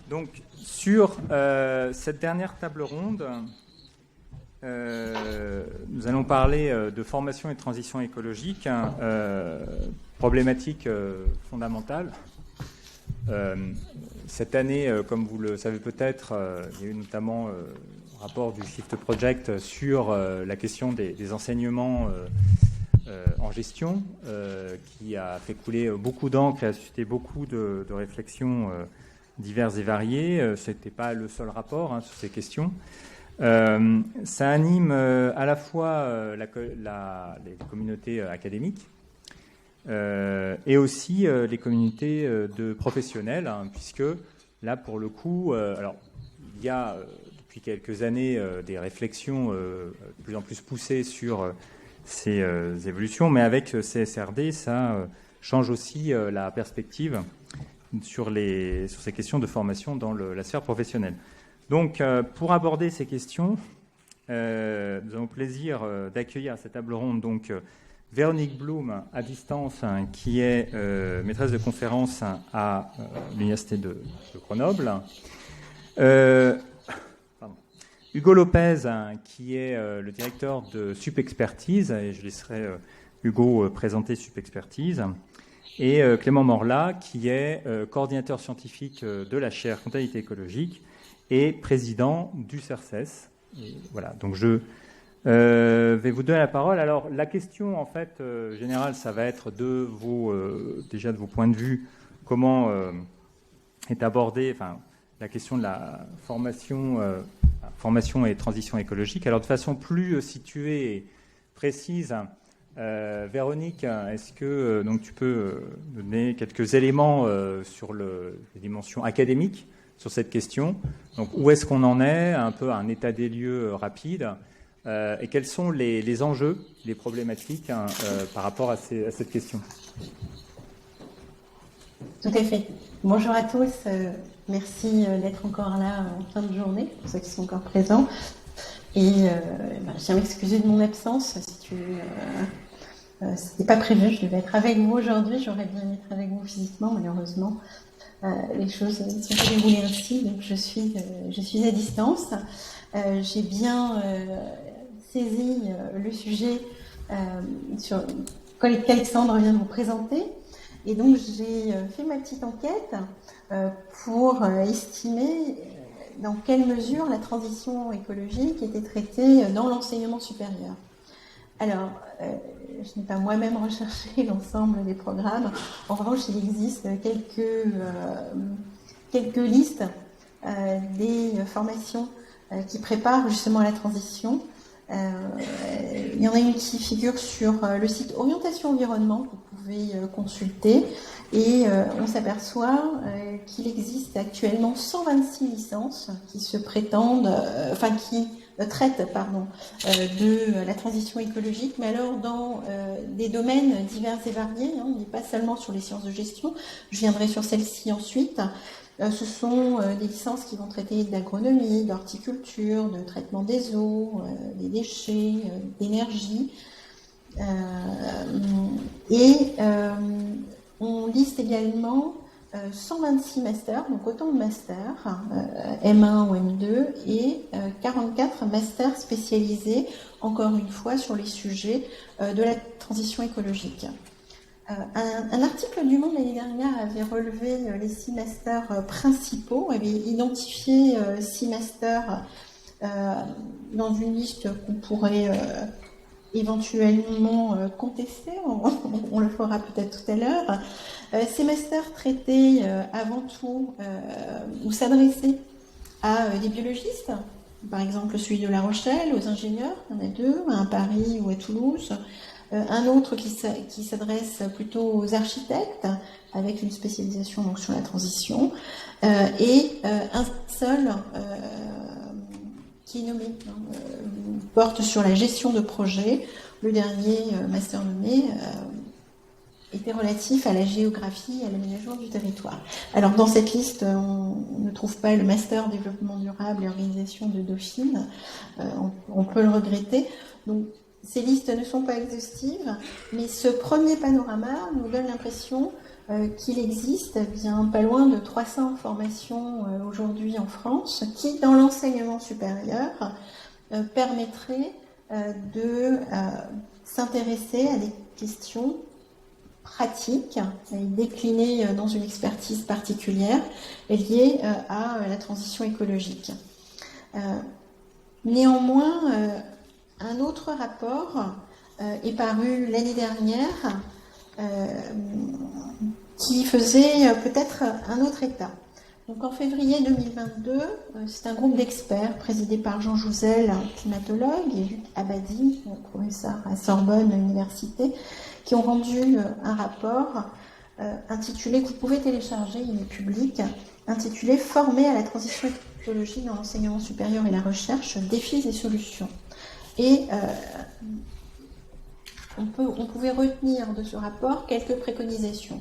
Donc, sur cette dernière table ronde, nous allons parler de formation et de transition écologique, problématique fondamentale. Cette année, comme vous le savez peut-être, il y a eu notamment un rapport du Shift Project sur la question des enseignements en gestion, qui a fait couler beaucoup d'encre et a suscité beaucoup de réflexions diverses et variées. Ce n'était pas le seul rapport sur ces questions. Ça anime à la fois les communautés académiques et aussi les communautés de professionnels, puisque là, pour le coup, alors il y a depuis quelques années des réflexions de plus en plus poussées sur ces évolutions, mais avec CSRD, ça change aussi la perspective sur ces questions de formation dans la sphère professionnelle. Donc, pour aborder ces questions, nous avons le plaisir d'accueillir à cette table ronde donc Véronique Blum à distance, qui est maîtresse de conférence à l'Université de Grenoble. Hugo Lopez, qui est le directeur de Supexpertise, et je laisserai Hugo présenter Supexpertise. Et Clément Morla, qui est coordinateur scientifique de la chaire comptabilité écologique et président du CERCES. Et voilà, donc je vais vous donner la parole. Alors, la question, en fait, générale, ça va être déjà de vos points de vue, comment est abordée la question de la formation et transition écologique. Alors, de façon plus située et précise, Véronique, est-ce que donc tu peux donner quelques éléments sur les dimensions académiques sur cette question? Donc, où est-ce qu'on en est? Un peu un état des lieux rapide. Et quels sont les enjeux, les problématiques par rapport à cette question? Tout à fait. Bonjour à tous. Merci d'être encore là en fin de journée, pour ceux qui sont encore présents. Et je tiens à m'excuser de mon absence. Ce n'était pas prévu, je devais être avec vous aujourd'hui. J'aurais bien aimé être avec vous physiquement, malheureusement. Les choses ne sont pas déroulées ainsi, donc je suis à distance. J'ai bien saisi le sujet qu'Alexandre vient de vous présenter, et donc j'ai fait ma petite enquête pour estimer dans quelle mesure la transition écologique était traitée dans l'enseignement supérieur. Alors, je n'ai pas moi-même recherché l'ensemble des programmes. En revanche, il existe quelques listes des formations qui préparent justement à la transition. Il y en a une qui figure sur le site Orientation Environnement, que vous pouvez consulter, et on s'aperçoit qu'il existe actuellement 126 licences qui se prétendent, qui traitent de la transition écologique, mais alors dans des domaines divers et variés, on n'est pas seulement sur les sciences de gestion, je viendrai sur celle-ci ensuite. Ce sont des licences qui vont traiter d'agronomie, d'horticulture, de traitement des eaux, des déchets, d'énergie. On liste également 126 masters, donc autant de masters, M1 ou M2, et 44 masters spécialisés, encore une fois, sur les sujets de la transition écologique. Un article du Monde l'année dernière avait relevé les 6 masters principaux, avait identifié 6 masters dans une liste qu'on pourrait éventuellement contester, on le fera peut-être tout à l'heure. Ces masters traitaient avant tout ou s'adressaient à des biologistes, par exemple celui de La Rochelle, aux ingénieurs, il y en a 2, un à Paris ou à Toulouse. Un autre qui s'adresse plutôt aux architectes, avec une spécialisation donc sur la transition, et un seul qui est nommé, porte sur la gestion de projet. Le dernier master nommé était relatif à la géographie et à l'aménagement du territoire. Alors dans cette liste, on ne trouve pas le master développement durable et organisation de Dauphine, on peut le regretter. Donc ces listes ne sont pas exhaustives, mais ce premier panorama nous donne l'impression qu'il existe bien pas loin de 300 formations aujourd'hui en France qui, dans l'enseignement supérieur, permettraient de s'intéresser à des questions pratiques et déclinées dans une expertise particulière liée à la transition écologique. Néanmoins, un autre rapport est paru l'année dernière qui faisait peut-être un autre état. Donc en février 2022, c'est un groupe d'experts présidé par Jean Jouzel, climatologue, et Luc Abadi, professeur à Sorbonne Université, qui ont rendu un rapport intitulé, que vous pouvez télécharger, il est public, intitulé « Former à la transition écologique dans l'enseignement supérieur et la recherche, défis et solutions ». Et on pouvait retenir de ce rapport quelques préconisations.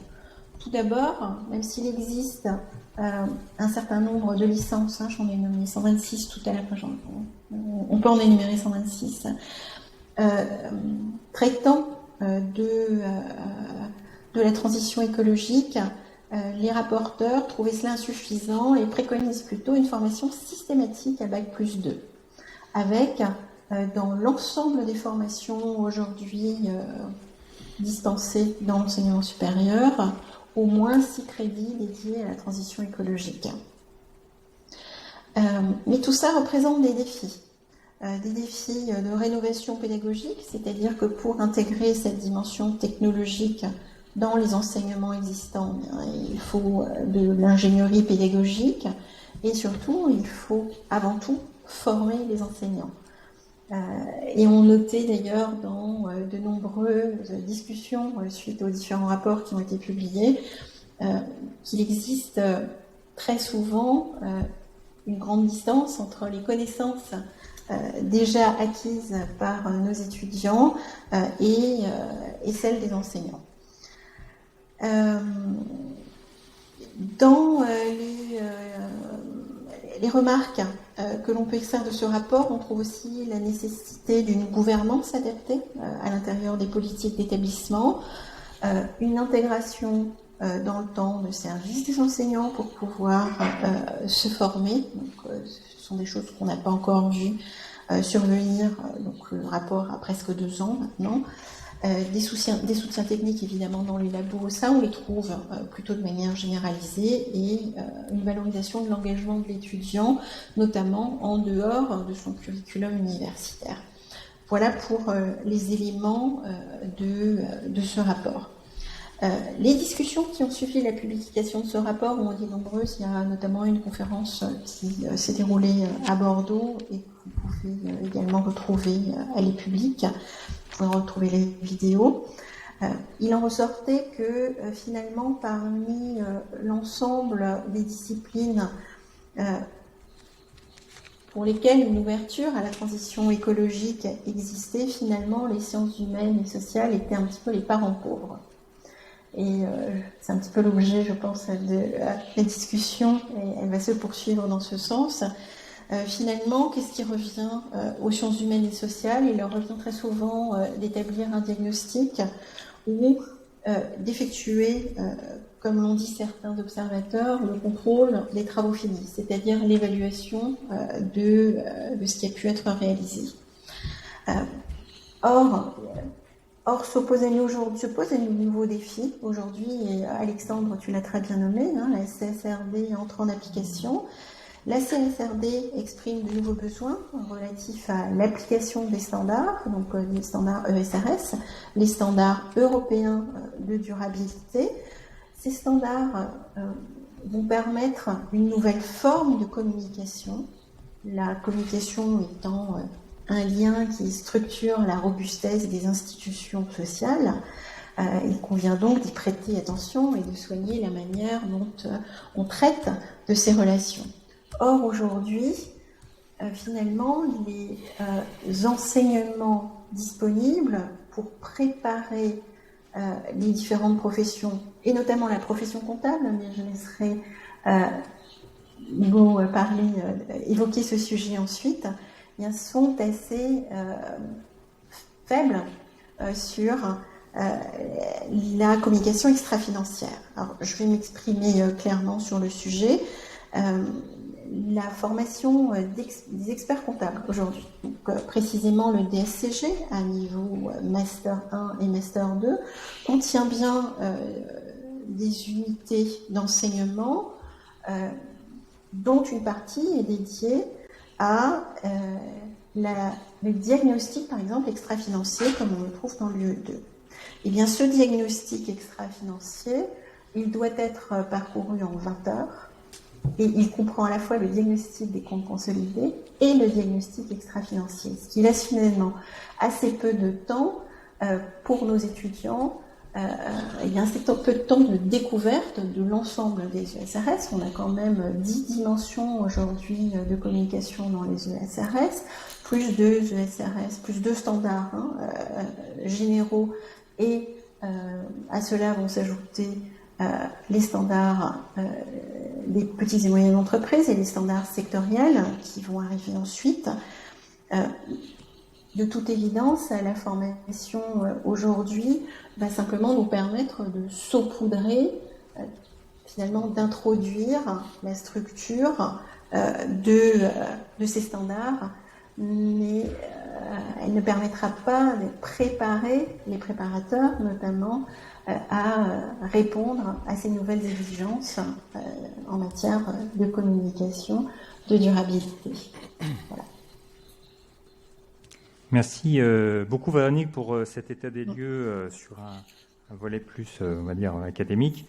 Tout d'abord, même s'il existe un certain nombre de licences, j'en ai nommé 126 tout à l'heure, on peut en énumérer 126, traitant de la transition écologique, les rapporteurs trouvaient cela insuffisant et préconisent plutôt une formation systématique à Bac+2, avec dans l'ensemble des formations aujourd'hui dispensées dans l'enseignement supérieur, au moins 6 crédits dédiés à la transition écologique. Mais tout ça représente des défis de rénovation pédagogique, c'est-à-dire que pour intégrer cette dimension technologique dans les enseignements existants, il faut de l'ingénierie pédagogique et surtout, il faut avant tout former les enseignants. Et on notait d'ailleurs dans de nombreuses discussions suite aux différents rapports qui ont été publiés qu'il existe très souvent une grande distance entre les connaissances déjà acquises par nos étudiants et celles des enseignants. Dans les remarques que l'on peut extraire de ce rapport, on trouve aussi la nécessité d'une gouvernance adaptée à l'intérieur des politiques d'établissement, une intégration dans le temps de service des enseignants pour pouvoir se former. Donc, ce sont des choses qu'on n'a pas encore vues survenir. Donc, le rapport a presque 2 ans maintenant. Des soutiens techniques évidemment dans les labos, ça on les trouve plutôt de manière généralisée, et une valorisation de l'engagement de l'étudiant, notamment en dehors de son curriculum universitaire. Voilà pour les éléments de ce rapport. Les discussions qui ont suivi la publication de ce rapport ont été nombreuses. Il y a notamment une conférence qui s'est déroulée à Bordeaux et que vous pouvez également retrouver elle est publique. Vous pouvez retrouver les vidéos. Il en ressortait que finalement, parmi l'ensemble des disciplines pour lesquelles une ouverture à la transition écologique existait, finalement, les sciences humaines et sociales étaient un petit peu les parents pauvres. Et c'est un petit peu l'objet, je pense, de la discussion, et elle va se poursuivre dans ce sens. Finalement, qu'est-ce qui revient aux sciences humaines et sociales? Il leur revient très souvent d'établir un diagnostic ou d'effectuer, comme l'ont dit certains observateurs, le contrôle des travaux finis, c'est-à-dire l'évaluation de ce qui a pu être réalisé. Or, se pose à nous nouveaux défis aujourd'hui, et Alexandre, tu l'as très bien nommé, la CSRD entre en application. La CSRD exprime de nouveaux besoins relatifs à l'application des standards, donc les standards ESRS, les standards européens de durabilité. Ces standards vont permettre une nouvelle forme de communication, la communication étant un lien qui structure la robustesse des institutions sociales. Il convient donc d'y prêter attention et de soigner la manière dont on traite de ces relations. Or, aujourd'hui, finalement, les enseignements disponibles pour préparer les différentes professions, et notamment la profession comptable, mais je laisserai Hugo évoquer ce sujet ensuite, sont assez faibles sur la communication extra-financière. Alors, je vais m'exprimer clairement sur le sujet. La formation des experts comptables aujourd'hui, donc précisément le DSCG à niveau Master 1 et Master 2, contient bien des unités d'enseignement dont une partie est dédiée à le diagnostic, par exemple, extra-financier, comme on le trouve dans l'UE2. Eh bien, ce diagnostic extra-financier, il doit être parcouru en 20 heures, et il comprend à la fois le diagnostic des comptes consolidés et le diagnostic extra-financier, ce qui laisse finalement assez peu de temps pour nos étudiants, assez peu de temps de découverte de l'ensemble des ESRS. On a quand même 10 dimensions aujourd'hui de communication dans les ESRS, plus 2 ESRS, plus 2 standards généraux, et à cela vont s'ajouter les standards des petites et moyennes entreprises et les standards sectoriels qui vont arriver ensuite. De toute évidence, la formation aujourd'hui va simplement nous permettre de saupoudrer, finalement d'introduire la structure de ces standards, mais elle ne permettra pas de préparer les préparateurs, notamment, à répondre à ces nouvelles exigences en matière de communication, de durabilité. Voilà. Merci beaucoup Véronique pour cet état des lieux sur un volet plus, on va dire, académique.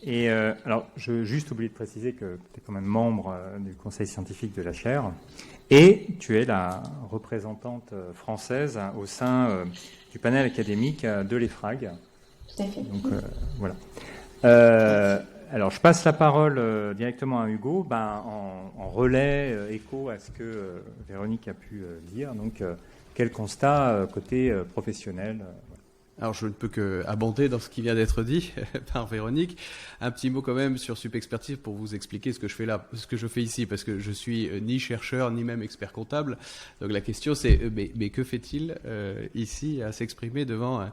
Et alors, je juste oublié de préciser que tu es quand même membre du conseil scientifique de la chaire et tu es la représentante française au sein du panel académique de l'EFRAG. Tout à fait. Donc voilà. Alors, je passe la parole directement à Hugo, en relais, écho à ce que Véronique a pu dire. Donc, quel constat côté professionnel Alors, je ne peux que abonder dans ce qui vient d'être dit par Véronique. Un petit mot quand même sur Supexpertise pour vous expliquer ce que je fais là, ce que je fais ici, parce que je suis ni chercheur ni même expert comptable. Donc la question c'est, mais que fait-il ici à s'exprimer devant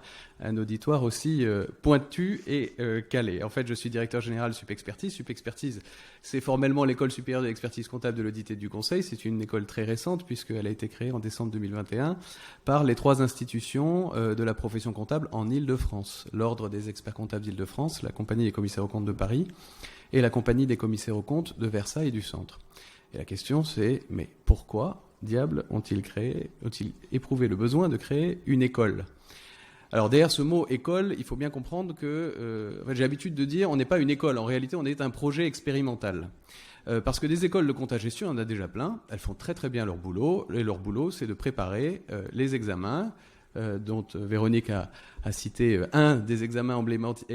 un auditoire aussi pointu et calé? En fait, je suis directeur général Supexpertise. Supexpertise, c'est formellement l'école supérieure de l'expertise comptable de l'audit et du conseil. C'est une école très récente puisqu'elle a été créée en décembre 2021 par les 3 institutions de la profession comptable en Île-de-France. L'Ordre des experts comptables d'Île-de-France, la Compagnie des commissaires aux comptes de Paris et la Compagnie des commissaires aux comptes de Versailles et du Centre. Et la question c'est, mais pourquoi diable ont-ils éprouvé le besoin de créer une école ? Alors derrière ce mot école, il faut bien comprendre que, j'ai l'habitude de dire, on n'est pas une école, en réalité on est un projet expérimental. Parce que des écoles de compta-gestion, on en a déjà plein, elles font très très bien leur boulot, et leur boulot c'est de préparer les examens, dont Véronique a cité un des examens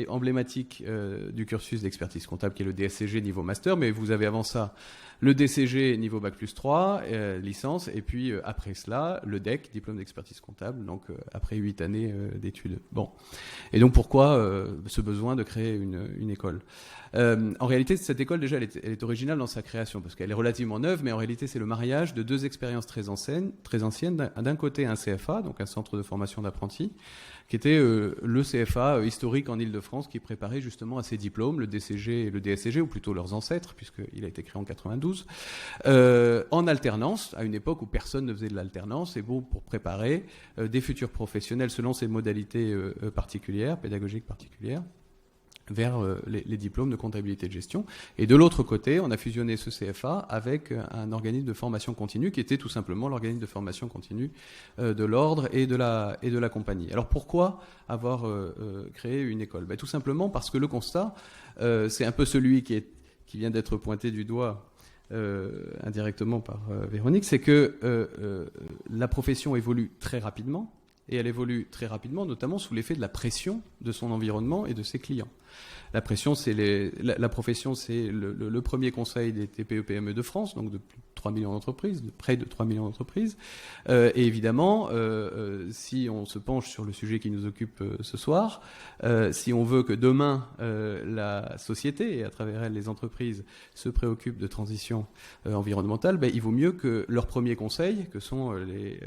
emblématiques du cursus d'expertise comptable qui est le DSCG niveau master, mais vous avez avant ça le DCG niveau Bac plus 3, licence, et puis après cela, le DEC, diplôme d'expertise comptable, donc après 8 années d'études. Bon. Et donc pourquoi ce besoin de créer une école ? En réalité, cette école, déjà, elle est originale dans sa création, parce qu'elle est relativement neuve, mais en réalité, c'est le mariage de 2 expériences très anciennes. D'un côté, un CFA, donc un centre de formation d'apprentis, qui était le CFA historique en Île-de-France, qui préparait justement à ces diplômes, le DCG et le DSCG, ou plutôt leurs ancêtres, puisqu'il a été créé en 92, en alternance, à une époque où personne ne faisait de l'alternance, et bon, pour préparer des futurs professionnels selon ces modalités particulières, pédagogiques particulières, vers les diplômes de comptabilité de gestion. Et de l'autre côté, on a fusionné ce CFA avec un organisme de formation continue qui était tout simplement l'organisme de formation continue de l'ordre et de la compagnie. Alors pourquoi avoir créé une école ? Tout simplement parce que le constat, c'est un peu celui qui vient d'être pointé du doigt indirectement par Véronique, c'est que la profession évolue très rapidement, et elle évolue très rapidement, notamment sous l'effet de la pression de son environnement et de ses clients. La pression, c'est la profession, c'est le premier conseil des TPE-PME de France, donc de plus de 3 millions d'entreprises, de près de 3 millions d'entreprises. Et évidemment, si on se penche sur le sujet qui nous occupe ce soir, si on veut que demain la société et à travers elle les entreprises se préoccupent de transition environnementale, il vaut mieux que leurs premiers conseils, que sont les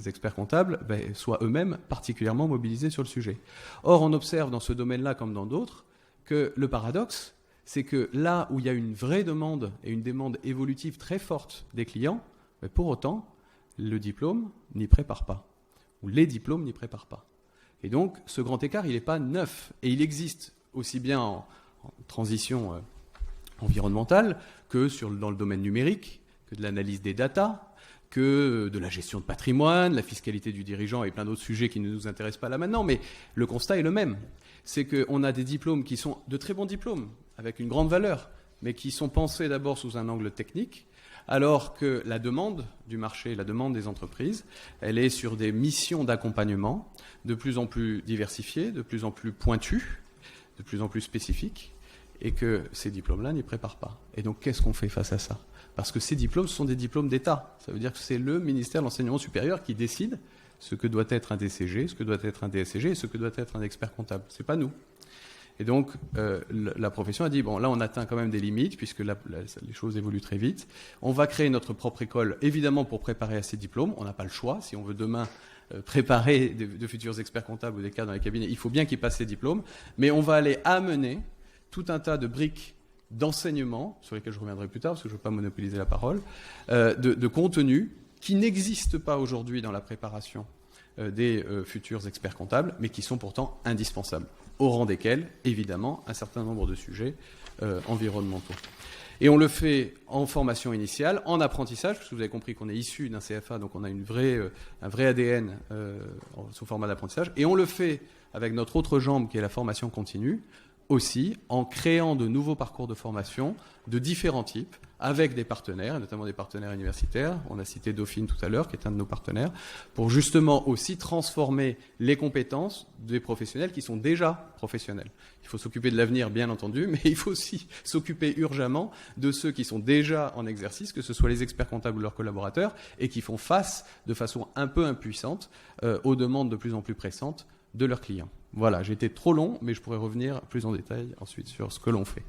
experts comptables, soient eux-mêmes particulièrement mobilisés sur le sujet. Or, on observe dans ce domaine-là comme dans d'autres que le paradoxe, c'est que là où il y a une vraie demande et une demande évolutive très forte des clients, pour autant, le diplôme n'y prépare pas, ou les diplômes n'y préparent pas. Et donc, ce grand écart, il n'est pas neuf, et il existe aussi bien en transition environnementale que dans le domaine numérique, que de l'analyse des data, que de la gestion de patrimoine, la fiscalité du dirigeant et plein d'autres sujets qui ne nous intéressent pas là maintenant, mais le constat est le même. C'est qu'on a des diplômes qui sont de très bons diplômes, avec une grande valeur, mais qui sont pensés d'abord sous un angle technique, alors que la demande du marché, la demande des entreprises, elle est sur des missions d'accompagnement de plus en plus diversifiées, de plus en plus pointues, de plus en plus spécifiques, et que ces diplômes-là n'y préparent pas. Et donc, qu'est-ce qu'on fait face à ça ? Parce que ces diplômes sont des diplômes d'État. Ça veut dire que c'est le ministère de l'Enseignement supérieur qui décide ce que doit être un DCG, ce que doit être un DSCG et ce que doit être un expert comptable. Ce n'est pas nous. Et donc, la profession a dit, bon, là, on atteint quand même des limites, puisque les choses évoluent très vite. On va créer notre propre école, évidemment, pour préparer à ces diplômes. On n'a pas le choix. Si on veut demain préparer de futurs experts comptables ou des cadres dans les cabinets, il faut bien qu'ils passent ces diplômes. Mais on va aller amener tout un tas de briques d'enseignement, sur lesquels je reviendrai plus tard, parce que je ne veux pas monopoliser la parole, de contenu qui n'existent pas aujourd'hui dans la préparation des futurs experts comptables, mais qui sont pourtant indispensables, au rang desquels, évidemment, un certain nombre de sujets environnementaux. Et on le fait en formation initiale, en apprentissage, parce que vous avez compris qu'on est issu d'un CFA, donc on a un vrai ADN sous format d'apprentissage, et on le fait avec notre autre jambe qui est la formation continue, aussi en créant de nouveaux parcours de formation de différents types, avec des partenaires, notamment des partenaires universitaires. On a cité Dauphine tout à l'heure, qui est un de nos partenaires, pour justement aussi transformer les compétences des professionnels qui sont déjà professionnels. Il faut s'occuper de l'avenir, bien entendu, mais il faut aussi s'occuper urgemment de ceux qui sont déjà en exercice, que ce soit les experts comptables ou leurs collaborateurs, et qui font face de façon un peu impuissante aux demandes de plus en plus pressantes de leurs clients. Voilà, j'ai été trop long, mais je pourrais revenir plus en détail ensuite sur ce que l'on fait.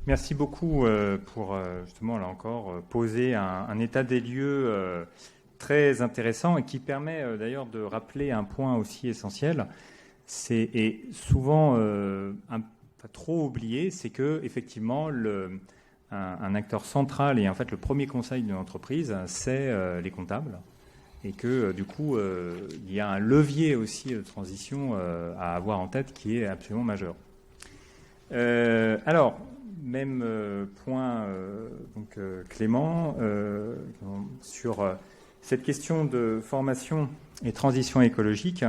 Merci beaucoup pour justement, là encore, poser un état des lieux très intéressant et qui permet d'ailleurs de rappeler un point aussi essentiel. Et souvent trop oublié, c'est que effectivement un acteur central et en fait le premier conseil d'une entreprise, c'est les comptables. Et que du coup, il y a un levier aussi de transition à avoir en tête qui est absolument majeur. Alors, même point, donc, Clément, sur cette question de formation et transition écologique.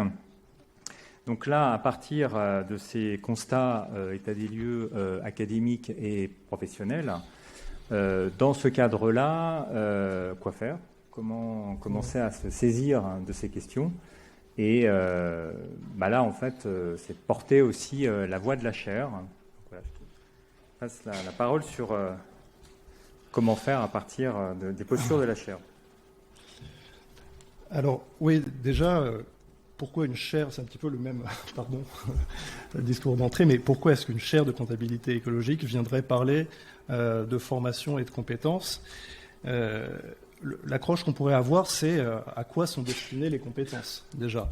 Donc là, à partir de ces constats, état des lieux académiques et professionnels, dans ce cadre-là, quoi faire ? Comment commencer à se saisir de ces questions. Et là, en fait, c'est porter aussi la voix de la chaire. Donc, voilà, je passe la parole sur comment faire à partir des postures de la chaire. Alors, oui, déjà, pourquoi une chaire, c'est un petit peu le même discours d'entrée, mais pourquoi est-ce qu'une chaire de comptabilité écologique viendrait parler de formation et de compétences L'accroche qu'on pourrait avoir, c'est à quoi sont destinées les compétences, déjà.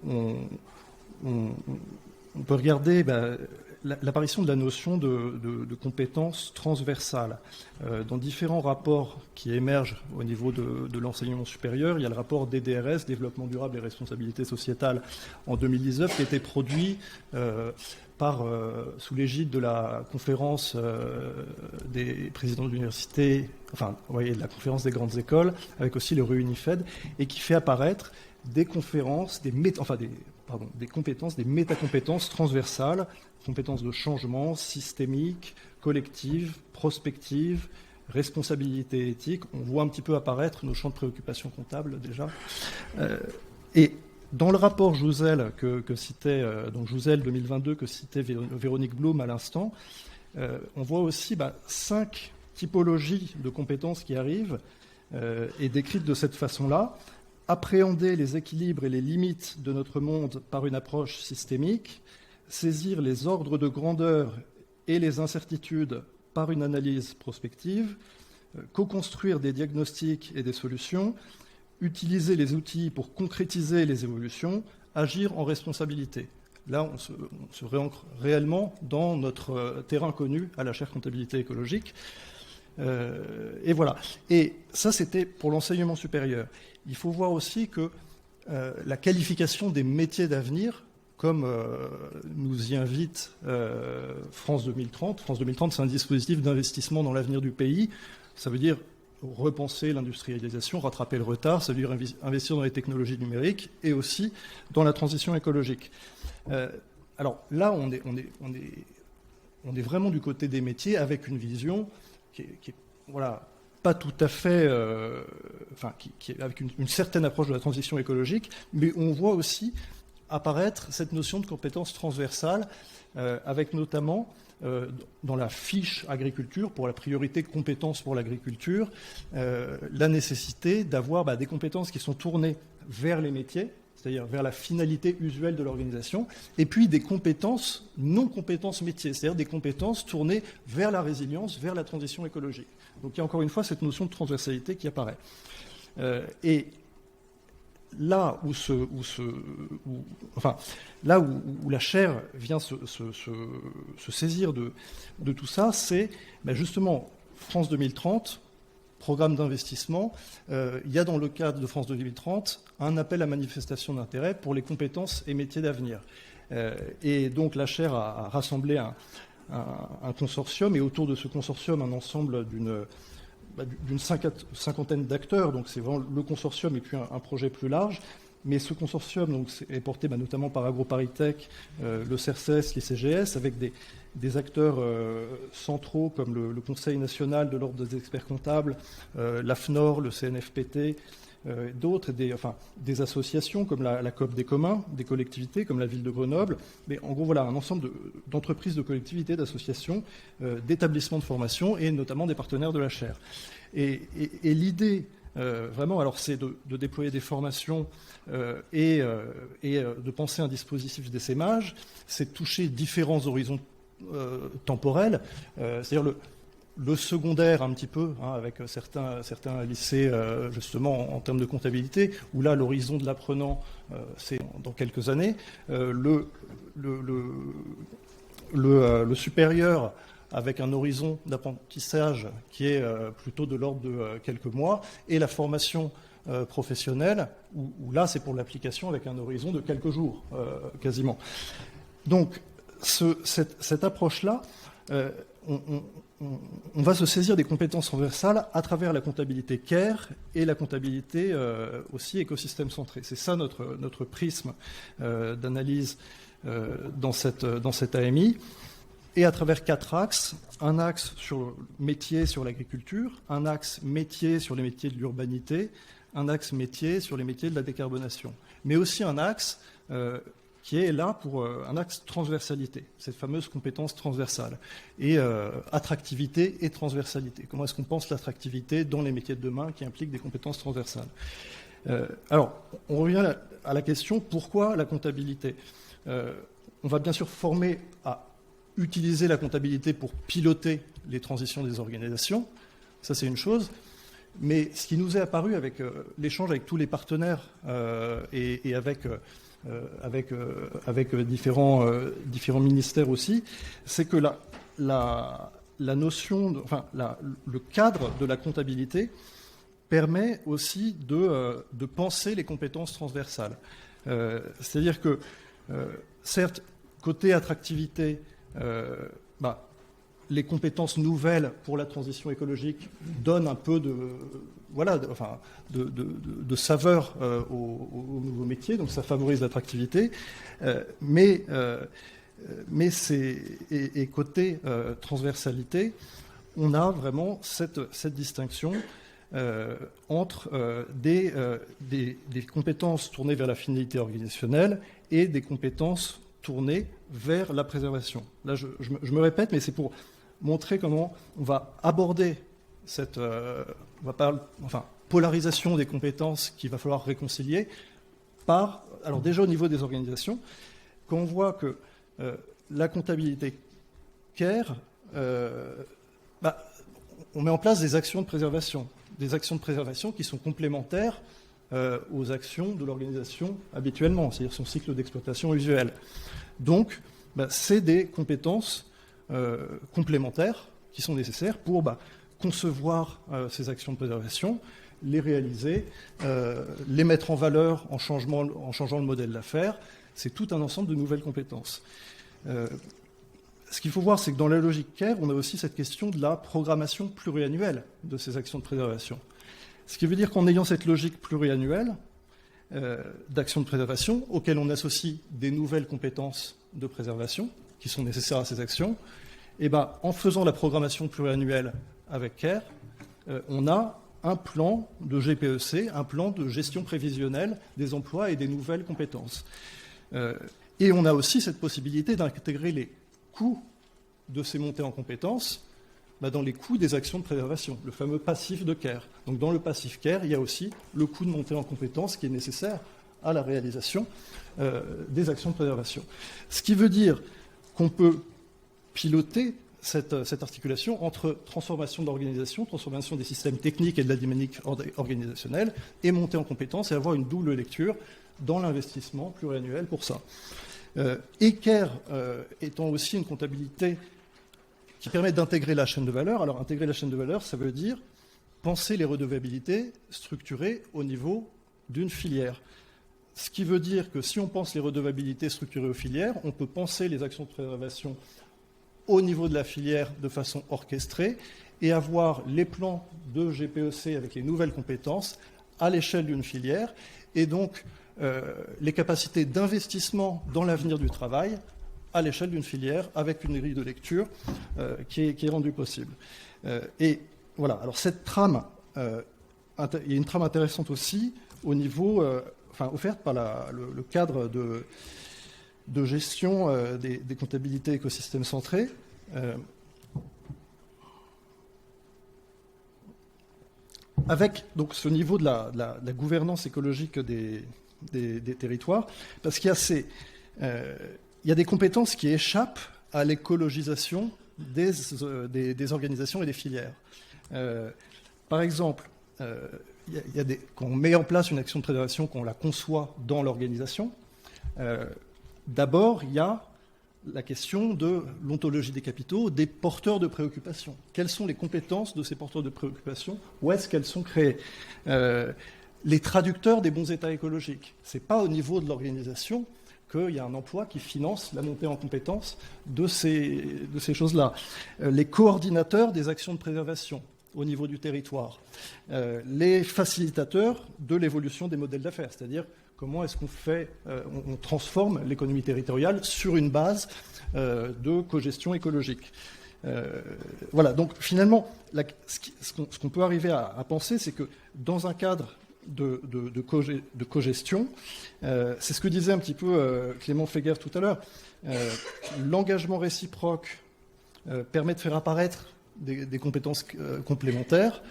On peut regarder l'apparition de la notion de compétences transversales. Dans différents rapports qui émergent au niveau de l'enseignement supérieur, il y a le rapport DDRS, Développement durable et responsabilité sociétale, en 2019, qui a été produit sous l'égide de la conférence des présidents d'université, de la conférence des grandes écoles, avec aussi le RUNIFED, et qui fait apparaître des compétences, des métacompétences transversales, compétences de changement, systémique, collective, prospective, responsabilité éthique. On voit un petit peu apparaître nos champs de préoccupation comptables déjà. Et dans le rapport Jouzel que citait, donc Jouzel 2022, que citait Véronique Blum à l'instant, on voit aussi 5 typologie de compétences qui arrivent est décrite de cette façon-là. Appréhender les équilibres et les limites de notre monde par une approche systémique, saisir les ordres de grandeur et les incertitudes par une analyse prospective, co-construire des diagnostics et des solutions, utiliser les outils pour concrétiser les évolutions, agir en responsabilité. Là, on se réancre réellement dans notre terrain connu à la chaire comptabilité écologique. Et voilà. Et ça, c'était pour l'enseignement supérieur. Il faut voir aussi que la qualification des métiers d'avenir, comme nous y invite France 2030. France 2030, c'est un dispositif d'investissement dans l'avenir du pays. Ça veut dire repenser l'industrialisation, rattraper le retard, ça veut dire investir dans les technologies numériques et aussi dans la transition écologique. Alors là, on est vraiment du côté des métiers avec une vision qui est voilà, pas tout à fait, qui est avec une certaine approche de la transition écologique, mais on voit aussi apparaître cette notion de compétence transversale, avec notamment dans la fiche agriculture, pour la priorité compétences pour l'agriculture, la nécessité d'avoir des compétences qui sont tournées vers les métiers, c'est-à-dire vers la finalité usuelle de l'organisation, et puis des compétences, non-compétences métiers, c'est-à-dire des compétences tournées vers la résilience, vers la transition écologique. Donc il y a encore une fois cette notion de transversalité qui apparaît. Et là où la chaire vient se saisir de tout ça, c'est justement France 2030, programme d'investissement. Il y a dans le cadre de France 2030 un appel à manifestation d'intérêt pour les compétences et métiers d'avenir. Et donc la chaire a rassemblé un consortium, et autour de ce consortium un ensemble d'une cinquantaine d'acteurs. Donc c'est vraiment le consortium et puis un projet plus large. Mais ce consortium donc, est porté notamment par AgroParisTech, le CERCES, les CGS, avec des acteurs centraux comme le Conseil national de l'ordre des experts comptables, l'AFNOR, le CNFPT, d'autres, des associations comme la COP des communs, des collectivités comme la ville de Grenoble. Mais en gros, voilà, un ensemble d'entreprises, de collectivités, d'associations, d'établissements de formation et notamment des partenaires de la chaire. Et l'idée, vraiment, alors c'est de déployer des formations et de penser un dispositif d'essaimage, c'est de toucher différents horizons temporels, c'est-à-dire le secondaire un petit peu, avec certains lycées justement en termes de comptabilité, où là l'horizon de l'apprenant c'est dans quelques années, le supérieur avec un horizon d'apprentissage qui est plutôt de l'ordre de quelques mois, et la formation professionnelle, où là c'est pour l'application avec un horizon de quelques jours quasiment. Donc cette approche-là, on va se saisir des compétences transversales à travers la comptabilité CARE et la comptabilité aussi écosystème centré. C'est ça notre prisme d'analyse dans cette AMI. Et à travers 4 axes, un axe sur le métier sur l'agriculture, un axe métier sur les métiers de l'urbanité, un axe métier sur les métiers de la décarbonation. Mais aussi un axe qui est là pour un axe transversalité, cette fameuse compétence transversale, et attractivité et transversalité. Comment est-ce qu'on pense l'attractivité dans les métiers de demain qui impliquent des compétences transversales? Alors, on revient à la question, pourquoi la comptabilité? On va bien sûr former à utiliser la comptabilité pour piloter les transitions des organisations, ça c'est une chose, mais ce qui nous est apparu avec l'échange avec tous les partenaires et avec différents ministères aussi, c'est que la notion, le cadre de la comptabilité permet aussi de penser les compétences transversales. C'est-à-dire que, certes, côté attractivité, les compétences nouvelles pour la transition écologique donnent un peu de saveur aux nouveaux métiers, donc ça favorise l'attractivité, mais côté transversalité, on a vraiment cette distinction entre des compétences tournées vers la finalité organisationnelle et des compétences tournées vers la préservation. Là, je me répète, mais c'est pour montrer comment on va aborder cette polarisation des compétences qu'il va falloir réconcilier alors déjà au niveau des organisations, quand on voit que la comptabilité CARE, on met en place des actions de préservation qui sont complémentaires aux actions de l'organisation habituellement, c'est-à-dire son cycle d'exploitation usuel. Donc, c'est des compétences complémentaires qui sont nécessaires pour concevoir ces actions de préservation, les réaliser, les mettre en valeur en changeant le modèle d'affaires. C'est tout un ensemble de nouvelles compétences. Ce qu'il faut voir, c'est que dans la logique CARE, on a aussi cette question de la programmation pluriannuelle de ces actions de préservation. Ce qui veut dire qu'en ayant cette logique pluriannuelle d'actions de préservation, auxquelles on associe des nouvelles compétences de préservation qui sont nécessaires à ces actions, en faisant la programmation pluriannuelle avec CARE, on a un plan de GPEC, un plan de gestion prévisionnelle des emplois et des nouvelles compétences. Et on a aussi cette possibilité d'intégrer les coûts de ces montées en compétences dans les coûts des actions de préservation, le fameux passif de CARE. Donc dans le passif CARE, il y a aussi le coût de montée en compétences qui est nécessaire à la réalisation des actions de préservation. Ce qui veut dire qu'on peut piloter cette articulation entre transformation de l'organisation, transformation des systèmes techniques et de la dynamique organisationnelle, et monter en compétences et avoir une double lecture dans l'investissement pluriannuel pour ça. Et CARE étant aussi une comptabilité qui permet d'intégrer la chaîne de valeur. Alors, intégrer la chaîne de valeur, ça veut dire penser les redevabilités structurées au niveau d'une filière. Ce qui veut dire que si on pense les redevabilités structurées aux filières, on peut penser les actions de préservation au niveau de la filière de façon orchestrée et avoir les plans de GPEC avec les nouvelles compétences à l'échelle d'une filière et donc les capacités d'investissement dans l'avenir du travail à l'échelle d'une filière avec une grille de lecture qui est rendue possible. Et voilà, alors cette trame, il y a une trame intéressante aussi au niveau, offerte par le cadre de gestion des comptabilités écosystèmes centrés. Avec donc ce niveau de la gouvernance écologique des territoires, parce qu'il y a des compétences qui échappent à l'écologisation des organisations et des filières. Par exemple, quand on met en place une action de préservation, qu'on la conçoit dans l'organisation, d'abord, il y a la question de l'ontologie des capitaux, des porteurs de préoccupations. Quelles sont les compétences de ces porteurs de préoccupations? Où est-ce qu'elles sont créées? Les traducteurs des bons états écologiques. Ce n'est pas au niveau de l'organisation qu'il y a un emploi qui finance la montée en compétences de ces choses-là. Les coordinateurs des actions de préservation au niveau du territoire. Les facilitateurs de l'évolution des modèles d'affaires, c'est-à-dire comment est-ce qu'on on transforme l'économie territoriale sur une base de cogestion écologique. Voilà, donc finalement, ce qu'on peut arriver à penser, c'est que dans un cadre de cogestion, c'est ce que disait un petit peu Clément Feguer tout à l'heure, l'engagement réciproque permet de faire apparaître des compétences complémentaires.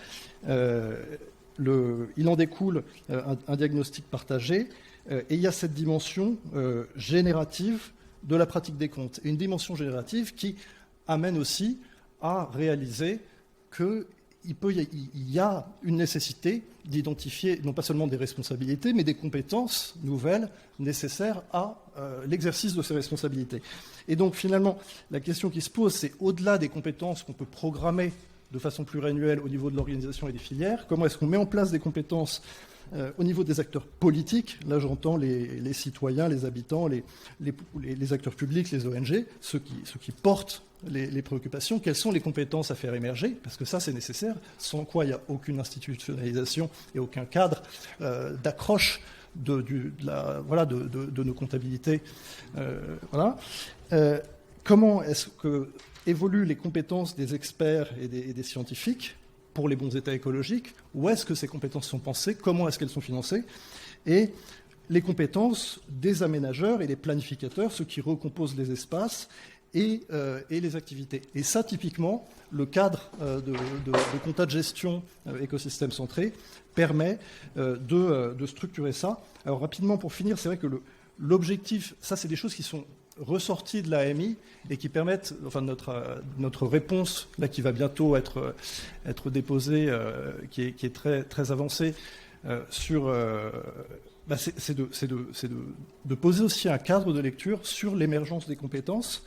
Il en découle un diagnostic partagé, et il y a cette dimension générative de la pratique des comptes, et une dimension générative qui amène aussi à réaliser qu'il y a une nécessité d'identifier non pas seulement des responsabilités, mais des compétences nouvelles nécessaires à l'exercice de ces responsabilités. Et donc finalement, la question qui se pose, c'est au-delà des compétences qu'on peut programmer de façon pluriannuelle au niveau de l'organisation et des filières, comment est-ce qu'on met en place des compétences au niveau des acteurs politiques? Là, j'entends les citoyens, les habitants, les acteurs publics, les ONG, ceux qui portent les préoccupations. Quelles sont les compétences à faire émerger? Parce que ça, c'est nécessaire, sans quoi il n'y a aucune institutionnalisation et aucun cadre d'accroche de nos comptabilités. Comment est-ce que évoluent les compétences des experts et des scientifiques pour les bons états écologiques? Où est-ce que ces compétences sont pensées? Comment est-ce qu'elles sont financées? Et les compétences des aménageurs et des planificateurs, ceux qui recomposent les espaces et les activités. Et ça, typiquement, le cadre de compta de gestion écosystème centré permet de structurer ça. Alors rapidement, pour finir, c'est vrai que l'objectif, ça c'est des choses qui sont ressorties de l'AMI et qui permettent, enfin notre réponse, là qui va bientôt être déposée, qui est très, très avancée, sur... c'est de poser aussi un cadre de lecture sur l'émergence des compétences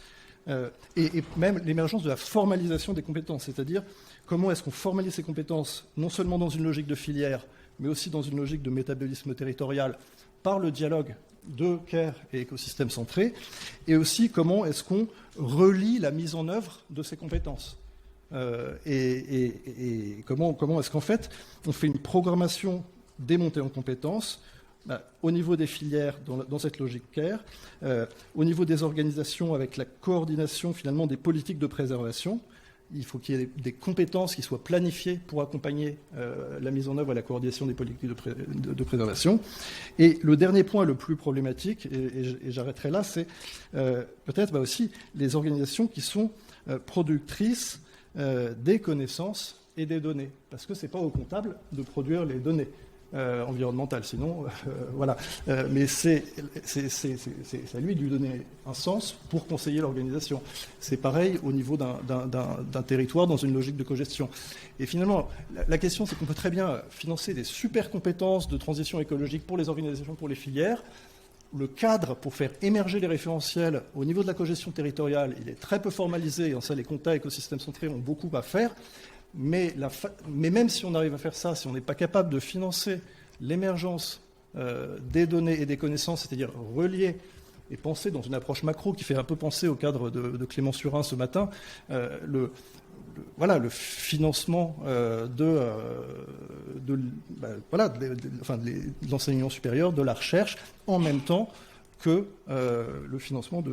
et même l'émergence de la formalisation des compétences, c'est-à-dire comment est-ce qu'on formalise ces compétences non seulement dans une logique de filière, mais aussi dans une logique de métabolisme territorial par le dialogue de care et écosystème centré, et aussi comment est-ce qu'on relie la mise en œuvre de ces compétences. Et comment est-ce qu'en fait on fait une programmation des montées en compétences au niveau des filières dans cette logique care, au niveau des organisations avec la coordination finalement des politiques de préservation. Il faut qu'il y ait des compétences qui soient planifiées pour accompagner la mise en œuvre et la coordination des politiques de préservation. Et le dernier point le plus problématique, et j'arrêterai là, c'est peut-être aussi les organisations qui sont productrices des connaissanses et des données. Parce que ce n'est pas au comptable de produire les données environnementales, sinon, voilà. Mais c'est à lui de lui donner un sens pour conseiller l'organisation. C'est pareil au niveau d'un territoire dans une logique de cogestion. Et finalement, la question, c'est qu'on peut très bien financer des super compétences de transition écologique pour les organisations, pour les filières. Le cadre pour faire émerger les référentiels au niveau de la cogestion territoriale, il est très peu formalisé, et en ça, les comptas écosystèmes centrés ont beaucoup à faire. Mais même si on arrive à faire ça, si on n'est pas capable de financer l'émergence des données et des connaissances, c'est-à-dire relier et penser dans une approche macro qui fait un peu penser au cadre de Clément Surin ce matin, le financement de l'enseignement supérieur, de la recherche, en même temps que le financement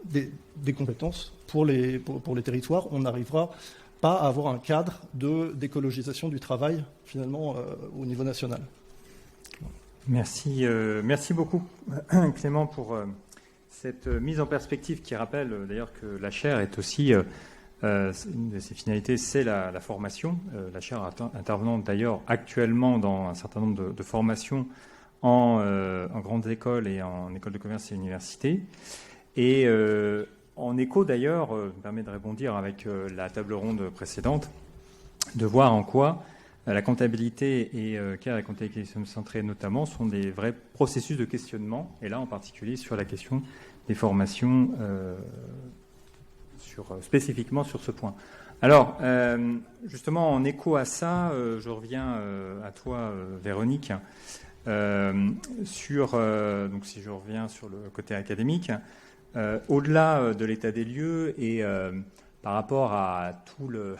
des compétences pour les territoires. On n'arrivera pas à avoir un cadre d'écologisation du travail, finalement, au niveau national. Merci beaucoup, Clément, pour cette mise en perspective qui rappelle d'ailleurs que la chaire est aussi, une de ses finalités, c'est la formation. La chaire intervenant d'ailleurs actuellement dans un certain nombre de formations en grandes écoles et en écoles de commerce et universités. Et en écho d'ailleurs, me permet de rebondir avec la table ronde précédente, de voir en quoi la comptabilité et care et comptabilité centrée notamment sont des vrais processus de questionnement, et là en particulier sur la question des formations spécifiquement sur ce point. Alors, justement en écho à ça, je reviens à toi Véronique, donc si je reviens sur le côté académique, au-delà de l'état des lieux et par rapport à tout le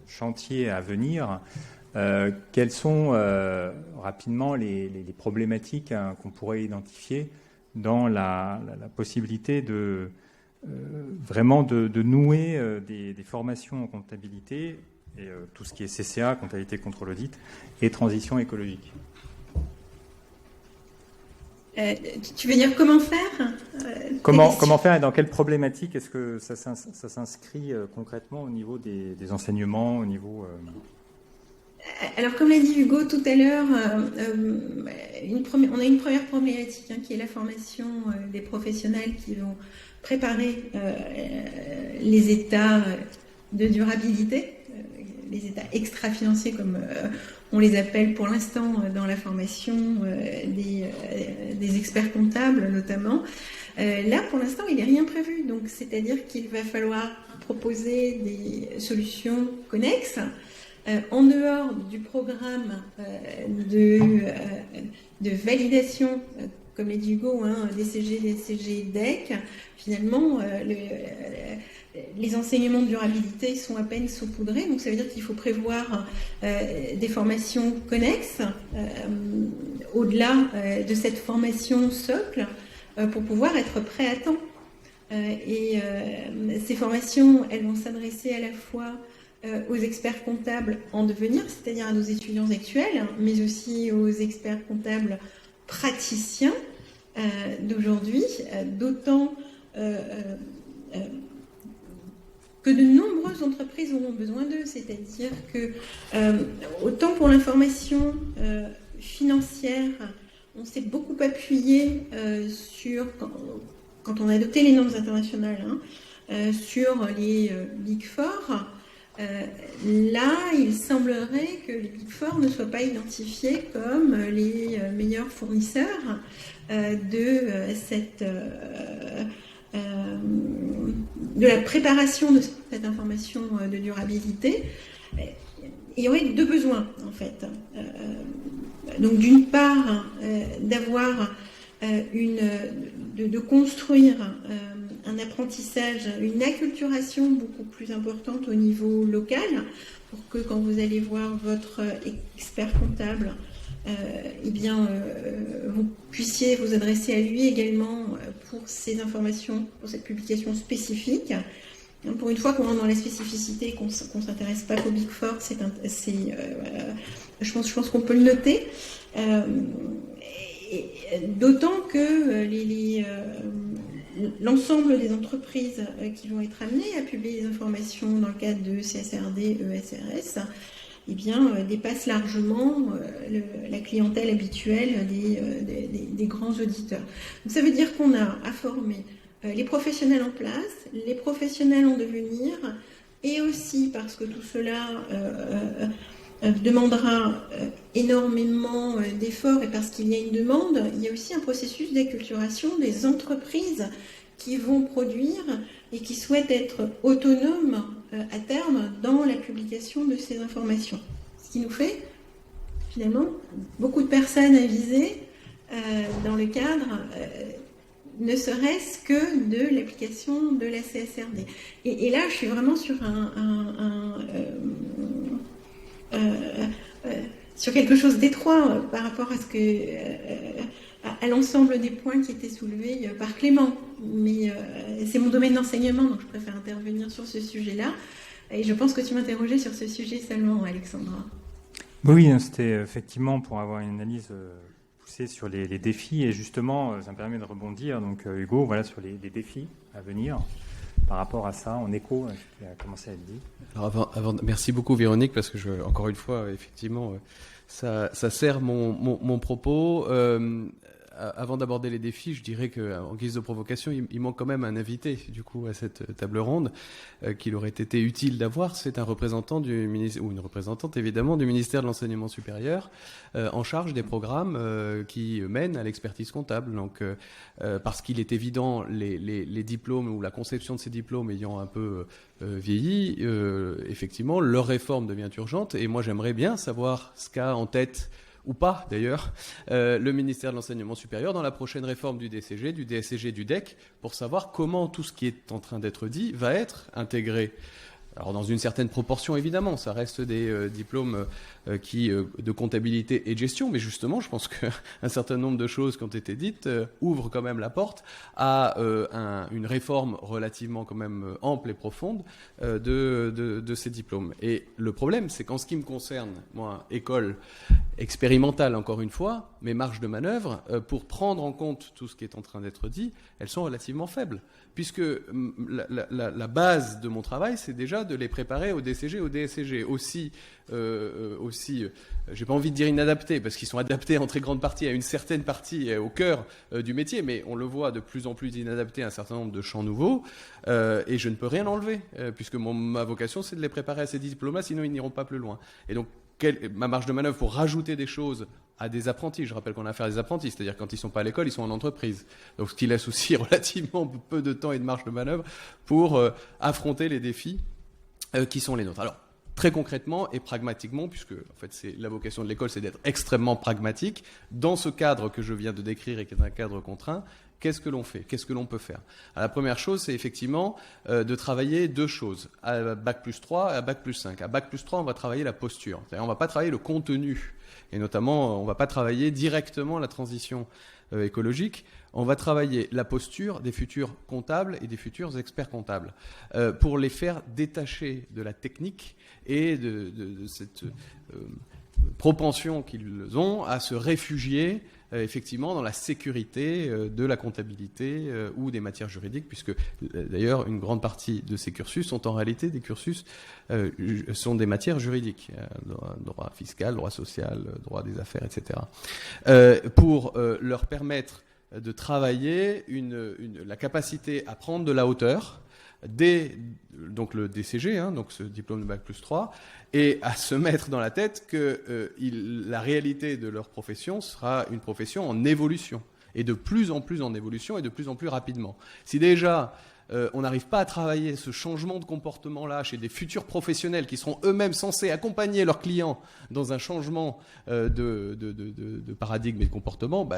chantier à venir, quelles sont rapidement les problématiques qu'on pourrait identifier dans la possibilité de vraiment de nouer des formations en comptabilité et tout ce qui est CCA, comptabilité contre l'audit, et transition écologique. Tu veux dire comment faire Comment faire et dans quelles problématiques est-ce que ça s'inscrit concrètement au niveau des enseignements, au niveau... Alors, comme l'a dit Hugo tout à l'heure, on a une première problématique qui est la formation des professionnels qui vont préparer les états de durabilité, les états extra-financiers comme on les appelle pour l'instant dans la formation des experts comptables notamment. Là, pour l'instant, il n'est rien prévu. Donc, c'est-à-dire qu'il va falloir proposer des solutions connexes en dehors du programme de validation, comme l'a dit Hugo, DCG, DCG, DEC. Finalement, les enseignements de durabilité sont à peine saupoudrés, donc ça veut dire qu'il faut prévoir des formations connexes au-delà de cette formation socle pour pouvoir être prêt à temps. Et ces formations, elles vont s'adresser à la fois aux experts comptables en devenir, c'est-à-dire à nos étudiants actuels, mais aussi aux experts comptables praticiens d'aujourd'hui, d'autant que de nombreuses entreprises auront besoin d'eux, c'est-à-dire que autant pour l'information financière, on s'est beaucoup appuyé sur, quand on a adopté les normes internationales, sur les Big Four. Là, il semblerait que les Big Four ne soient pas identifiés comme les meilleurs fournisseurs de la préparation de cette information de durabilité. Il y aurait deux besoins, en fait. Donc, d'une part, de construire un apprentissage, une acculturation beaucoup plus importante au niveau local, pour que quand vous allez voir votre expert comptable, vous puissiez vous adresser à lui également pour ces informations, pour cette publication spécifique. Pour une fois qu'on rentre dans la spécificité, qu'on ne s'intéresse pas qu'au Big Four, je pense qu'on peut le noter. D'autant que l'ensemble des entreprises qui vont être amenées à publier des informations dans le cadre de CSRD, ESRS, dépasse largement la clientèle habituelle des grands auditeurs. Donc ça veut dire qu'on a à former les professionnels en place, les professionnels en devenir, et aussi parce que tout cela demandera énormément d'efforts, et parce qu'il y a une demande, il y a aussi un processus d'acculturation des entreprises qui vont produire et qui souhaitent être autonomes à terme dans la publication de ces informations. Ce qui nous fait finalement beaucoup de personnes avisées dans le cadre ne serait-ce que de l'application de la CSRD. Et là, je suis vraiment sur sur quelque chose d'étroit par rapport à l'ensemble des points qui étaient soulevés par Clément. Mais c'est mon domaine d'enseignement, donc je préfère intervenir sur ce sujet-là. Et je pense que tu m'interrogeais sur ce sujet seulement, Alexandra. Oui, c'était effectivement pour avoir une analyse poussée sur les défis. Et justement, ça me permet de rebondir, donc Hugo, voilà, sur les défis à venir par rapport à ça, en écho à ce qui a commencé à être dit. Alors merci beaucoup Véronique, parce que encore une fois, effectivement, ça sert mon propos. Avant d'aborder les défis, je dirais qu'en guise de provocation, il manque quand même un invité du coup à cette table ronde qu'il aurait été utile d'avoir. C'est un représentant du ministère, ou une représentante évidemment du ministère de l'Enseignement supérieur en charge des programmes qui mènent à l'expertise comptable. Donc, parce qu'il est évident, les diplômes ou la conception de ces diplômes ayant un peu vieilli, effectivement, leur réforme devient urgente. Et moi, j'aimerais bien savoir ce qu'a en tête, ou pas d'ailleurs, le ministère de l'Enseignement supérieur dans la prochaine réforme du DCG, du DSCG, du DEC, pour savoir comment tout ce qui est en train d'être dit va être intégré. Alors dans une certaine proportion évidemment, ça reste des diplômes de comptabilité et de gestion, mais justement je pense qu'un certain nombre de choses qui ont été dites ouvrent quand même la porte à une réforme relativement quand même ample et profonde de ces diplômes. Et le problème, c'est qu'en ce qui me concerne, moi, école expérimentale encore une fois, mes marges de manœuvre pour prendre en compte tout ce qui est en train d'être dit, elles sont relativement faibles, puisque la base de mon travail, c'est déjà de les préparer au DCG, au DSCG, aussi, j'ai pas envie de dire inadaptés, parce qu'ils sont adaptés en très grande partie à une certaine partie, au cœur du métier, mais on le voit de plus en plus inadaptés à un certain nombre de champs nouveaux, et je ne peux rien enlever, puisque ma vocation, c'est de les préparer à ces diplômes-là, sinon ils n'iront pas plus loin. Et donc, ma marge de manœuvre pour rajouter des choses à des apprentis, je rappelle qu'on a affaire à des apprentis, c'est-à-dire quand ils ne sont pas à l'école, ils sont en entreprise. Donc ce qui laisse aussi relativement peu de temps et de marge de manœuvre pour affronter les défis qui sont les nôtres. Alors, très concrètement et pragmatiquement, puisque en fait c'est la vocation de l'école, c'est d'être extrêmement pragmatique, dans ce cadre que je viens de décrire et qui est un cadre contraint, qu'est-ce que l'on fait? Qu'est-ce que l'on peut faire? Alors, la première chose, c'est effectivement de travailler deux choses. À Bac+3 et à Bac+5. À Bac+3, on va travailler la posture. C'est-à-dire, on ne va pas travailler le contenu. Et notamment, on ne va pas travailler directement la transition écologique. On va travailler la posture des futurs comptables et des futurs experts comptables pour les faire détacher de la technique et de cette propension qu'ils ont à se réfugier effectivement dans la sécurité de la comptabilité ou des matières juridiques, puisque d'ailleurs une grande partie de ces cursus sont en réalité des cursus sont des matières juridiques, droit fiscal, droit social, droit des affaires, etc. Pour leur permettre de travailler la capacité à prendre de la hauteur donc le DCG, donc ce diplôme de Bac+3, et à se mettre dans la tête que la réalité de leur profession sera une profession en évolution, et de plus en plus en évolution, et de plus en plus rapidement. Si déjà on n'arrive pas à travailler ce changement de comportement-là chez des futurs professionnels qui seront eux-mêmes censés accompagner leurs clients dans un changement de paradigme et de comportement,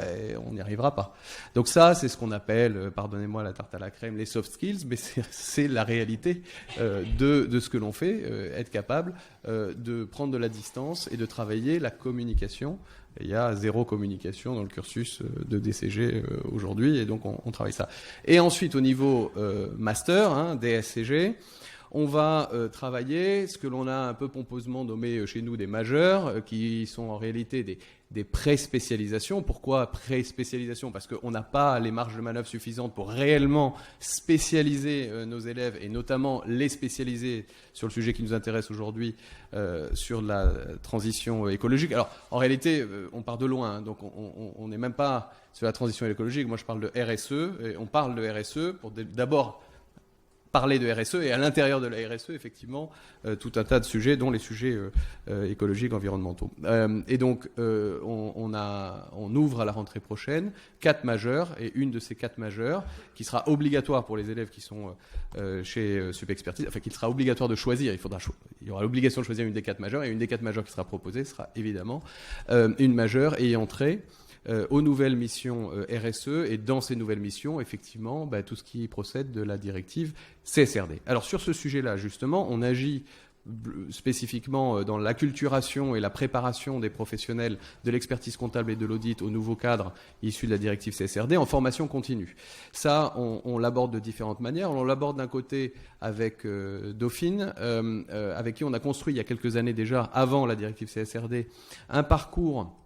on n'y arrivera pas. Donc ça, c'est ce qu'on appelle, pardonnez-moi la tarte à la crème, les soft skills, mais c'est la réalité de ce que l'on fait, être capable de prendre de la distance et de travailler la communication. Il y a 0 communication dans le cursus de DCG aujourd'hui, et donc on travaille ça. Et ensuite, au niveau master, DSCG, on va travailler ce que l'on a un peu pompeusement nommé chez nous des majeurs, qui sont en réalité des pré-spécialisations. Pourquoi pré-spécialisation ? Parce qu'on n'a pas les marges de manœuvre suffisantes pour réellement spécialiser nos élèves, et notamment les spécialiser sur le sujet qui nous intéresse aujourd'hui, sur la transition écologique. Alors, en réalité, on part de loin, donc on n'est même pas sur la transition écologique. Moi, je parle de RSE, et on parle de RSE pour d'abord parler de RSE, et à l'intérieur de la RSE, effectivement, tout un tas de sujets, dont les sujets écologiques, environnementaux. Et donc, on ouvre à la rentrée prochaine 4 majeurs, et une de ces 4 majeurs, qui sera obligatoire pour les élèves qui sont chez Supexpertise, enfin, qu'il sera obligatoire de choisir. Il y aura l'obligation de choisir une des 4 majeures, et une des 4 majeures qui sera proposée sera évidemment une majeure ayant trait aux nouvelles missions RSE, et dans ces nouvelles missions, effectivement, tout ce qui procède de la directive CSRD. Alors sur ce sujet-là, justement, on agit spécifiquement dans l'acculturation et la préparation des professionnels de l'expertise comptable et de l'audit au nouveau cadre issu de la directive CSRD en formation continue. Ça, on l'aborde de différentes manières. On l'aborde d'un côté avec Dauphine, avec qui on a construit il y a quelques années déjà, avant la directive CSRD, un parcours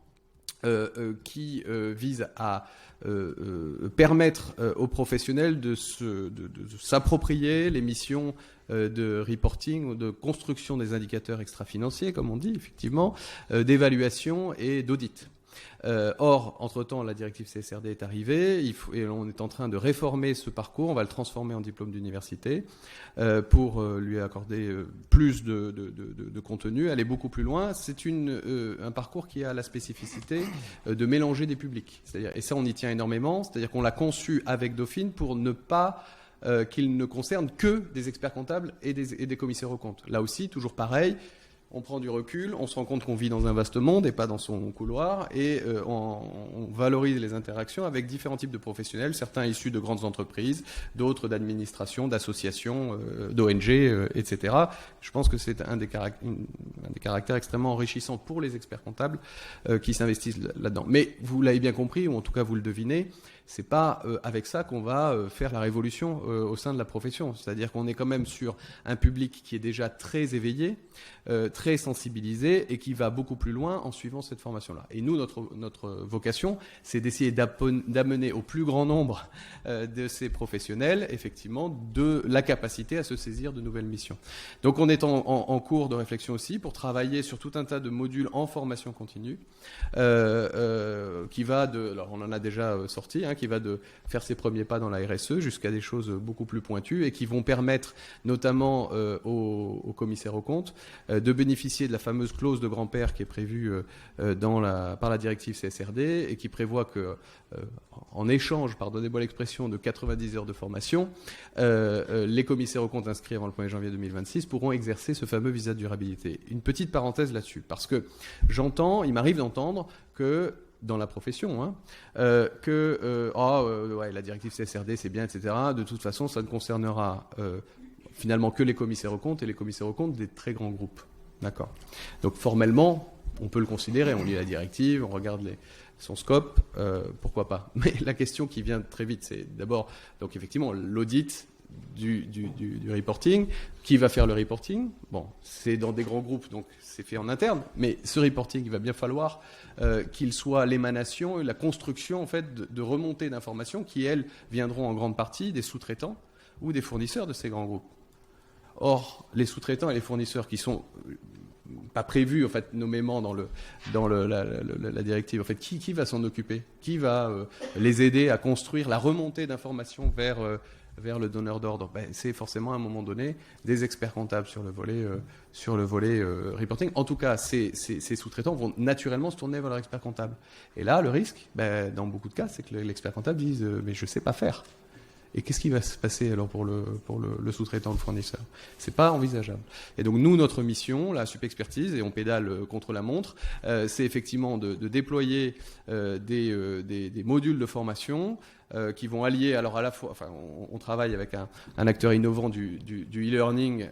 qui vise à permettre aux professionnels de s'approprier les missions de reporting ou de construction des indicateurs extra-financiers, comme on dit, effectivement, d'évaluation et d'audit. Or, entre-temps, la directive CSRD est arrivée, et on est en train de réformer ce parcours. On va le transformer en diplôme d'université pour lui accorder plus de contenu, aller beaucoup plus loin. C'est un parcours qui a la spécificité de mélanger des publics. Et ça, on y tient énormément. C'est-à-dire qu'on l'a conçu avec Dauphine pour ne pas qu'il ne concerne que des experts comptables et des commissaires aux comptes. Là aussi, toujours pareil. On prend du recul, on se rend compte qu'on vit dans un vaste monde et pas dans son couloir, et on valorise les interactions avec différents types de professionnels, certains issus de grandes entreprises, d'autres d'administrations, d'associations, d'ONG, etc. Je pense que c'est un des caractères extrêmement enrichissants pour les experts comptables qui s'investissent là-dedans. Mais vous l'avez bien compris, ou en tout cas vous le devinez, c'est pas avec ça qu'on va faire la révolution au sein de la profession. C'est-à-dire qu'on est quand même sur un public qui est déjà très éveillé, très sensibilisé, et qui va beaucoup plus loin en suivant cette formation-là. Et nous, notre vocation, c'est d'essayer d'amener au plus grand nombre de ces professionnels, effectivement, de la capacité à se saisir de nouvelles missions. Donc on est en cours de réflexion aussi pour travailler sur tout un tas de modules en formation continue, qui va alors on en a déjà sorti, qui va de faire ses premiers pas dans la RSE jusqu'à des choses beaucoup plus pointues, et qui vont permettre notamment aux commissaires aux comptes de bénéficier de la fameuse clause de grand-père qui est prévue par la directive CSRD, et qui prévoit que, en échange, pardonnez-moi l'expression, de 90 heures de formation, les commissaires aux comptes inscrits avant le 1er janvier 2026 pourront exercer ce fameux visa de durabilité. Une petite parenthèse là-dessus, parce que il m'arrive d'entendre que dans la profession, la directive CSRD c'est bien, etc. De toute façon, ça ne concernera finalement que les commissaires aux comptes, et les commissaires aux comptes des très grands groupes. D'accord. Donc formellement, on peut le considérer. On lit la directive, on regarde son scope, pourquoi pas. Mais la question qui vient très vite, c'est d'abord, donc effectivement, l'audit du reporting. Qui va faire le reporting? Bon, c'est dans des grands groupes, donc c'est fait en interne, mais ce reporting, il va bien falloir qu'il soit l'émanation, la construction en fait de remontées d'informations qui, elles, viendront en grande partie des sous-traitants ou des fournisseurs de ces grands groupes. Or, les sous-traitants et les fournisseurs qui sont pas prévus en fait nommément dans la directive, en fait, qui va s'en occuper? Qui va les aider à construire la remontée d'informations vers le donneur d'ordre? C'est forcément à un moment donné des experts comptables sur le volet reporting. En tout cas, ces sous-traitants vont naturellement se tourner vers leur expert comptable. Et là, le risque, dans beaucoup de cas, c'est que l'expert comptable dise mais je sais pas faire. Et qu'est-ce qui va se passer alors pour le sous-traitant, le fournisseur? C'est pas envisageable. Et donc nous, notre mission, la Supexpertise, et on pédale contre la montre, c'est effectivement de déployer des modules de formation qui vont allier, alors à la fois, enfin, on travaille avec un acteur innovant du e-learning.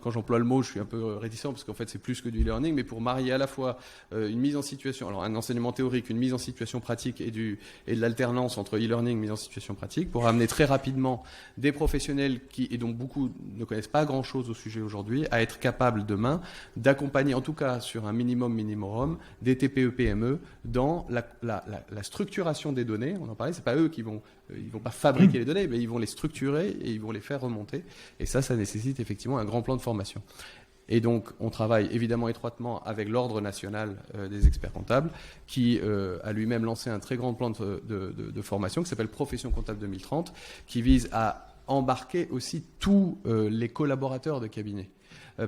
Quand j'emploie le mot, je suis un peu réticent parce qu'en fait c'est plus que du e-learning, mais pour marier à la fois une mise en situation, alors un enseignement théorique, une mise en situation pratique et de l'alternance entre e-learning et mise en situation pratique, pour amener très rapidement des professionnels et dont beaucoup ne connaissent pas grand-chose au sujet aujourd'hui, à être capables demain d'accompagner, en tout cas sur un minimum, des TPE-PME dans la structuration des données. On en parlait, c'est pas eux ils vont pas fabriquer les données, mais ils vont les structurer et ils vont les faire remonter. Et ça nécessite effectivement un grand plan de formation. Et donc, on travaille évidemment étroitement avec l'Ordre national des experts comptables, qui a lui-même lancé un très grand plan de formation qui s'appelle Profession comptable 2030, qui vise à embarquer aussi tous les collaborateurs de cabinet.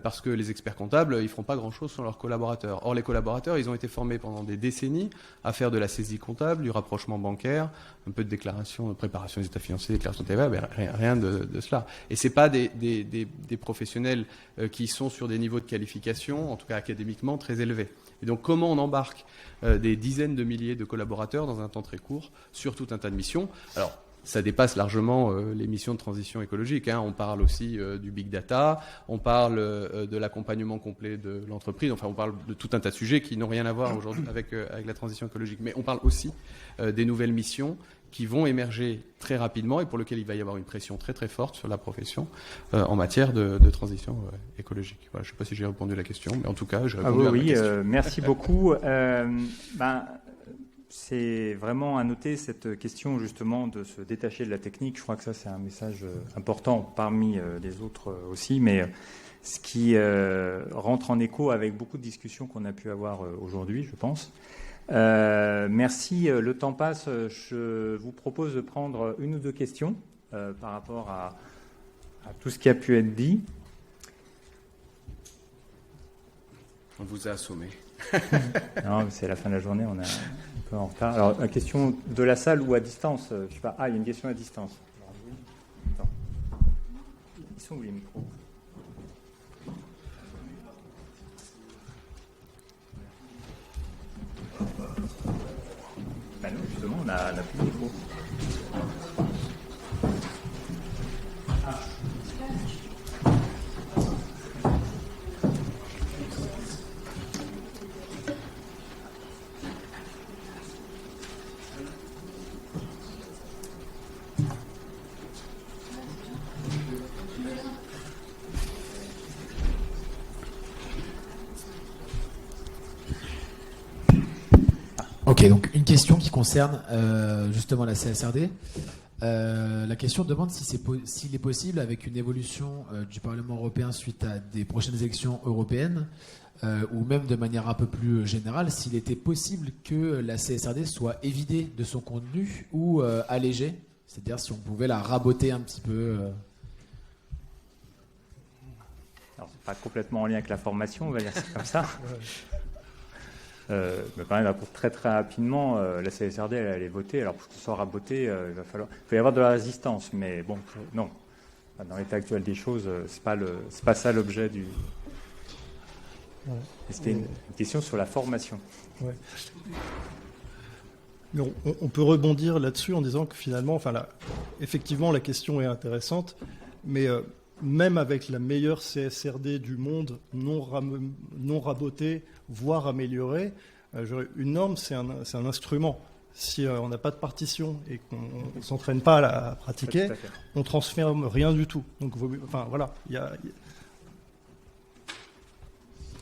Parce que les experts comptables, ils ne feront pas grand-chose sans leurs collaborateurs. Or, les collaborateurs, ils ont été formés pendant des décennies à faire de la saisie comptable, du rapprochement bancaire, un peu de déclaration, de préparation des états financiers, déclaration de TVA, rien de cela. Et ce n'est pas des professionnels qui sont sur des niveaux de qualification, en tout cas académiquement, très élevés. Et donc, comment on embarque des dizaines de milliers de collaborateurs dans un temps très court sur tout un tas de missions? Alors, ça dépasse largement les missions de transition écologique. On parle aussi du big data, on parle de l'accompagnement complet de l'entreprise, enfin on parle de tout un tas de sujets qui n'ont rien à voir aujourd'hui avec la transition écologique. Mais on parle aussi des nouvelles missions qui vont émerger très rapidement et pour lesquelles il va y avoir une pression très très forte sur la profession en matière de transition écologique. Voilà, je ne sais pas si j'ai répondu à la question, mais en tout cas, j'ai répondu à la question. Merci beaucoup. C'est vraiment à noter cette question justement de se détacher de la technique. Je crois que ça c'est un message important parmi les autres aussi, mais ce qui rentre en écho avec beaucoup de discussions qu'on a pu avoir aujourd'hui, je pense. Merci, le temps passe. Je vous propose de prendre une ou deux questions par rapport à tout ce qui a pu être dit. On vous a assommé. Non, c'est la fin de la journée, on est un peu en retard. Alors, la question de la salle ou à distance, je sais pas. Ah, il y a une question à distance. Attends. Ils sont où les micros? Ben non, justement, on a plus de micros. Ok, donc une question qui concerne justement la CSRD. La question demande s'il est possible, avec une évolution du Parlement européen suite à des prochaines élections européennes, ou même de manière un peu plus générale, s'il était possible que la CSRD soit évidée de son contenu ou allégée, c'est-à-dire si on pouvait la raboter un petit peu. Alors, c'est pas complètement en lien avec la formation, on va dire c'est comme ça. Mais quand même, pour très très rapidement, la CSRD elle est votée. Alors pour que ce soit raboté, il peut y avoir de la résistance, mais bon, non. Dans l'état actuel des choses, c'est pas ça l'objet du. Ouais. C'était une question sur la formation. Ouais. Mais on peut rebondir là-dessus en disant que finalement, effectivement, la question est intéressante, mais même avec la meilleure CSRD du monde, non rabotée, voire améliorée, une norme, c'est un instrument. Si on n'a pas de partition et qu'on ne s'entraîne pas à la pratiquer, Tout à fait. on transforme rien du tout. Donc, voilà,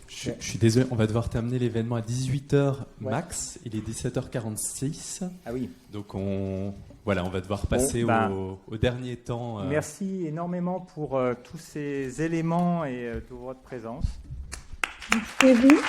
Je suis désolé, on va devoir terminer l'événement à 18h Ouais. max. Il est 17h46. Ah oui. Donc on va devoir passer au dernier temps. Merci énormément pour tous ces éléments et de votre présence. Merci à vous.